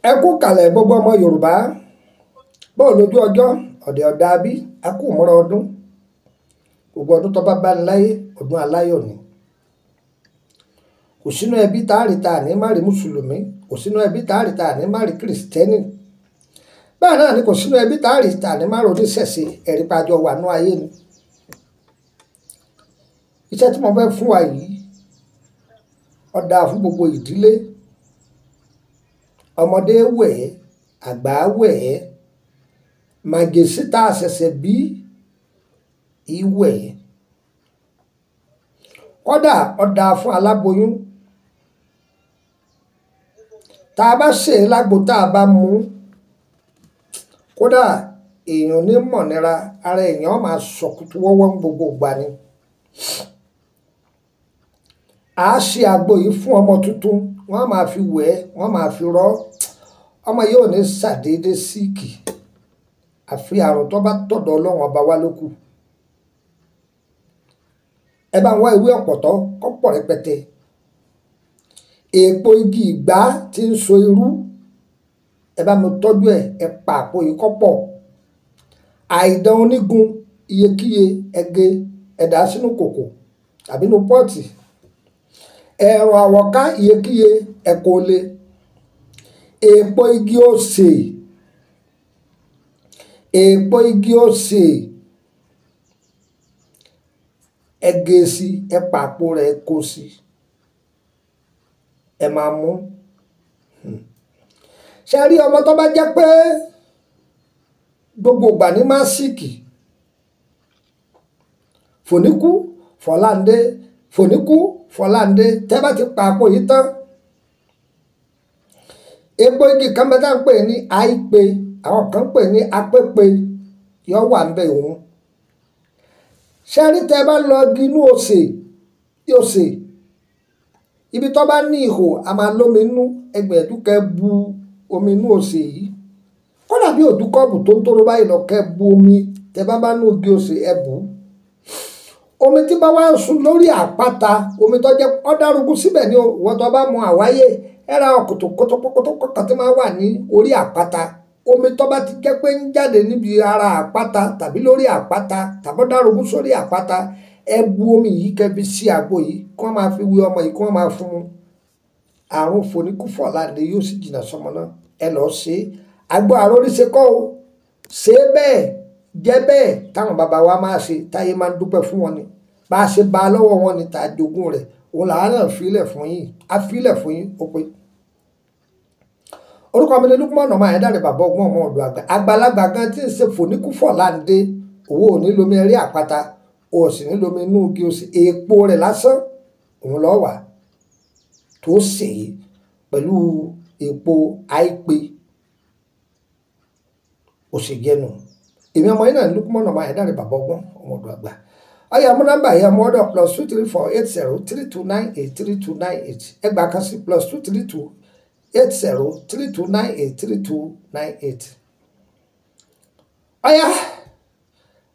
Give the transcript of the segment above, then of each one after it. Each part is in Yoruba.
Ẹ kú kalẹ̀ gbogbo ọmọ Yorùbá, bọ́ọ̀ lójú ọjọ́ ọ̀dẹ̀ ọ̀dà bí a kú mọ́ra ọdún, gbogbo ọdún tó bá bá ní láyé ọdún aláyọ̀ ni. Kò sínú ẹbí táàrí ta ní má rí mùsùlùmí, kò sínú ẹbí táàrí ta ní má rí kìrìsìtẹ́nì, bẹ́ẹ̀ náà ni kò sínú ẹbí táàrí ta ní má rí oníṣẹ̀ṣe, ẹ̀rí pàjọ wà ní ayé ni. Iṣẹ́ tí mo fẹ́ fún wa yìí ó dáa fún gbogbo ìdílé, ọmọdé wẹ̀ ẹ́, àgbà wẹ̀ ẹ́, màgèsí tá a ṣẹ̀ṣẹ̀ bí ìwẹ̀ ẹ́, kódà ó dáa fún aláboyún. Tá a bá ṣe é lágbo tá a bá mú, kódà èèyàn ní mọ̀nira, ara èèyàn máa sọ̀kùtù wọ́wọ́ gbogbo ìgbà ni. A ṣe àgbo yìí fún ọmọ tuntun, wọ́n máa fi wẹ̀ ẹ́, wọ́n máa fi rọ́, ọmọ yìí ò ní ṣàdédé síìkì, àfi àrùn tó bá tọ̀dọ̀ Ọlọ́run ọba wa ló kù. Ẹ bá ń wá ewé ọ̀pọ̀tọ́ kọ́pọ̀ rẹpẹtẹ, èèpo igi ìgbá tí ń so irú, ẹ bá mi tọ́jú ẹ̀, ẹ pa àpò yìí kọ́pọ̀. Àìdán onígun iyekíye ẹgẹ ẹ̀dá sínú kòkò tàbí inú pọ́ọ̀tì, ẹ̀rọ àwọ̀ká iyekíye ẹ̀kọ́ lé, èèpo igi osè, èèpo igi osè ẹgẹ sí, ẹ pa àpò rẹ̀ kó sí, ẹ máa mú. Ṣé rí ọmọ tó bá jẹ́ pé gbogbo ìgbà ní máa síìkì, fòníkú fọ̀láǹdé, fòníkú fọ̀láǹdé, tẹ́ bá ti pa àpò yìí tán, èèpo igi kan bẹ́ẹ̀ tá ń pè ní àìpé, àwọn kan ń pè ní apépe, yọ wà ń bẹ òun. Ṣé rí tẹ́ bá lọ igi inú òsè, ibi tó bá ní ihò a máa lómi inú, ẹgbẹ̀ẹ́dú kẹ́ bu omi inú òsè yìí, kódà bí òdúkọ́ọ̀bù tó ń tóró báyìí lọ kẹ́ bu omi, tẹ́ bá bá ní igi òsè ẹ bù ú. Omi tí bá wá ń sun lórí àpáta, omi tó jẹ́ ọ́dárugún síbẹ̀ ni wọ́n tó bá mu àwáyé, ẹ̀rọ kòtòkòtòkòtò kan tí máa wà ní orí àpáta, omi tó bá ti jẹ́ pé ń jáde níbi ara àpáta tàbí lórí àpáta tàbí ọ́dárugún sórí àpáta, ẹ bu omi yìí kẹ́ fi sí àgbo yìí, kí wọ́n máa fi wé ọmọ yìí, kí wọ́n máa fún un. Àrùn fòníkú-fọ̀láǹdé yóò sì jìnnà sọmọ náà. Ẹ lọ́ọ́ ṣe é, àgbo àróríṣe kọ́ o, ṣe é bẹ́ẹ̀, jẹ́ bẹ́ẹ̀ táwọn bàbá wa máa ṣe, táyé máa ń dúpẹ́ fún wọn ni. Bá a ṣe bá a lọ́wọ́ wọn ni tá a jogún rẹ̀, òun làwọn náà fílẹ̀ fún yín, a fílẹ̀ fún yín ó pé. Orúkọ mi ni Lukman ọmọ Ayédáre, bàbá ọgbọ́n ọmọ ọ̀dọ̀ àgbà, àgbàlagbà gan tí ń ṣe fòníkú-fọ̀láǹdé, owó ò ní lomi ẹrí àpáta, o sì ní lomi inú igi òsì, èèpo rẹ̀ lásán òun lọ́ wà tó sè é pẹ̀lú èèpo àìpé, òṣèjẹnu. Èmi ọmọ yín náà ní Lukman ọmọ Ayédáre, bàbá ọgbọ́n ọmọ ọ̀dọ̀ àgbà. Ọyà mú nọ́mbà yẹn ọmọ ọ̀dọ̀ +234803298, ẹgbàá kan sí +232803298. Ọyà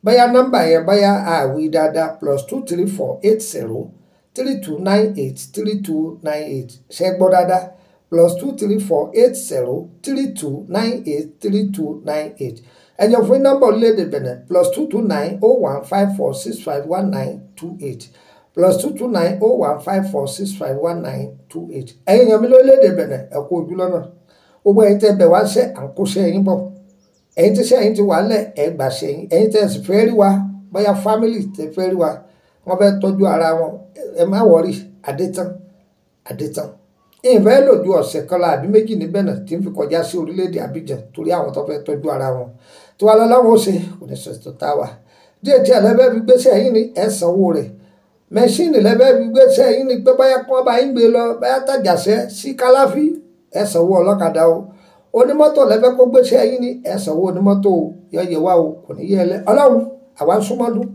báyà nọ́mbà yẹn báyà àwí dáadáa +2348032983298, ṣe gbọ́ dáadáa +2348032983298. Ẹ̀yọ̀ fún nọ́mbà orílẹ̀-èdè Benin +2290154651928, +2290154651928. Ẹ̀yin èèyàn mi lórílẹ̀-èdè Benin, ẹ kú ojú lọ́nà. Gbogbo ẹ̀yin tẹ́ bẹ̀ wá ṣẹ́ à ń kó ṣẹ́ yín bọ̀, ẹ̀yin tí ṣẹ́ yín ti wà lẹ̀ ẹ̀ gbà ṣẹ́ yín, ẹ̀yin tẹ́ sì fẹ́ rí wa, bóyá fámìlì tẹ́ fẹ́ rí wa, wọ́n fẹ́ tọ́jú ara wọn, ẹ má wọrí, àdétán. Ìfẹ́ lò ju ọ̀sẹ̀ kan àbí méjì ní Benin tí ń fi kọjá sí orílẹ̀-èdè Abidjan torí àwọn tó fẹ́ tọ́jú ara wọn. Tí wàá lọ́wọ́ ṣe kò ní sọ̀tò tá a wà. Díẹ̀ tí ẹlẹ́bẹ̀ẹ́ fi gbéṣẹ́ yín ní ẹ̀ sanwó rẹ̀. Mẹ́ṣíìnì lẹ́bẹ̀ẹ́ fi gbéṣẹ́ yín ní pé báyà kí wọ́n bá yín gbé lọ, báyà tàjàṣẹ́ sí Kálàfí, ẹ̀ sanwó ọlọ́kadà o. Onímọ́tò lẹ́bẹ̀ẹ́ kó gbéṣẹ́ yín ní ẹ̀ sanwó onímọ́tò o, yọ̀yẹ̀ wá o, kò ní yẹ ẹlẹ́. Ọlọ́run àwa ń súnmọ́dún,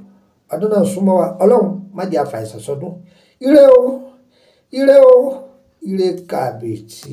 ọdún náà súnmọ́ wa, Ọlọ́run má jẹ́ àfàìsàn sọdún. Ire o, ire o, ire kàbìtì.